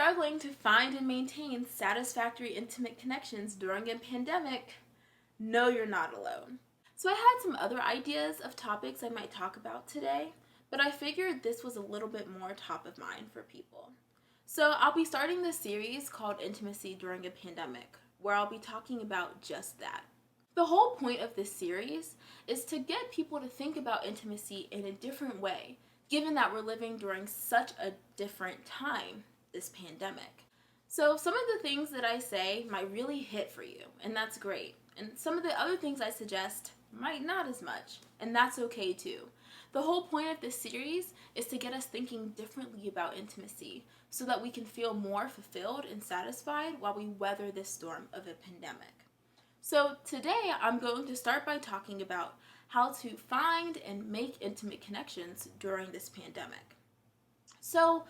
struggling to find and maintain satisfactory intimate connections during a pandemic, no, you're not alone. So I had some other ideas of topics I might talk about today, but I figured this was a little bit more top of mind for people. So I'll be starting this series called Intimacy During a Pandemic, where I'll be talking about just that. The whole point of this series is to get people to think about intimacy in a different way, given that we're living during such a different time, this pandemic. So some of the things that I say might really hit for you, and that's great. And some of the other things I suggest might not as much, and that's okay too. The whole point of this series is to get us thinking differently about intimacy so that we can feel more fulfilled and satisfied while we weather this storm of a pandemic. So today I'm going to start by talking about how to find and make intimate connections during this pandemic. So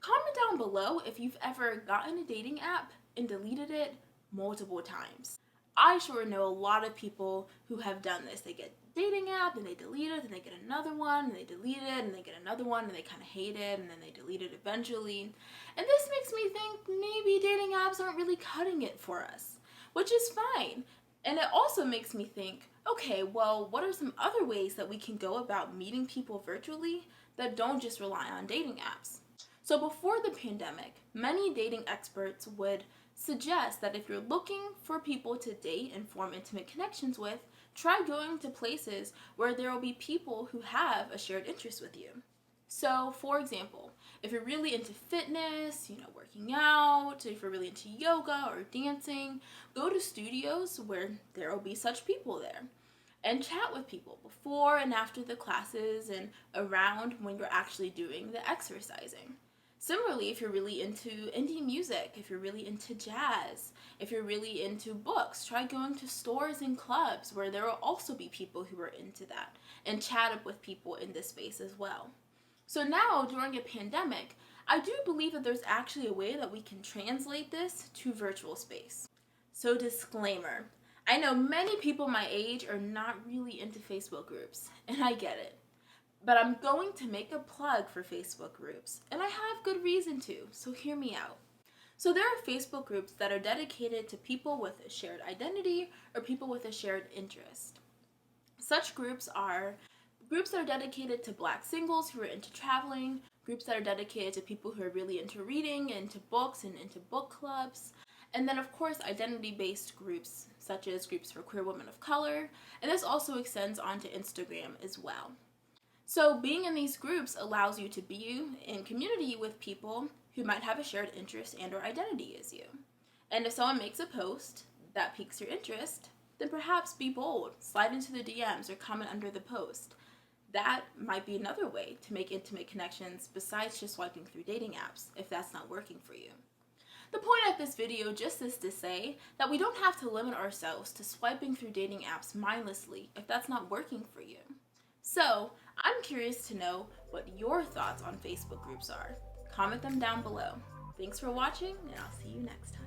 comment down below if you've ever gotten a dating app and deleted it multiple times. I sure know a lot of people who have done this. They get a dating app and they delete it, and they get another one and they delete it, and they get another one and they kind of hate it, and then they delete it eventually. And this makes me think maybe dating apps aren't really cutting it for us, which is fine. And it also makes me think, okay, well, what are some other ways that we can go about meeting people virtually that don't just rely on dating apps? So before the pandemic, many dating experts would suggest that if you're looking for people to date and form intimate connections with, try going to places where there will be people who have a shared interest with you. So, for example, if you're really into fitness, working out, if you're really into yoga or dancing, go to studios where there will be such people there and chat with people before and after the classes and around when you're actually doing the exercising. Similarly, if you're really into indie music, if you're really into jazz, if you're really into books, try going to stores and clubs where there will also be people who are into that and chat up with people in this space as well. So now, during a pandemic, I do believe that there's actually a way that we can translate this to virtual space. So disclaimer, I know many people my age are not really into Facebook groups, and I get it. But I'm going to make a plug for Facebook groups, and I have good reason to, so hear me out. So there are Facebook groups that are dedicated to people with a shared identity or people with a shared interest. Such groups are groups that are dedicated to Black singles who are into traveling, groups that are dedicated to people who are really into reading, into books, and into book clubs, and then of course identity-based groups such as groups for queer women of color, and this also extends onto Instagram as well. So being in these groups allows you to be in community with people who might have a shared interest and or identity as you. And if someone makes a post that piques your interest, then perhaps be bold, slide into the DMs or comment under the post. That might be another way to make intimate connections besides just swiping through dating apps if that's not working for you. The point of this video just is to say that we don't have to limit ourselves to swiping through dating apps mindlessly if that's not working for you. So, I'm curious to know what your thoughts on Facebook groups are. Comment them down below. Thanks for watching, and I'll see you next time.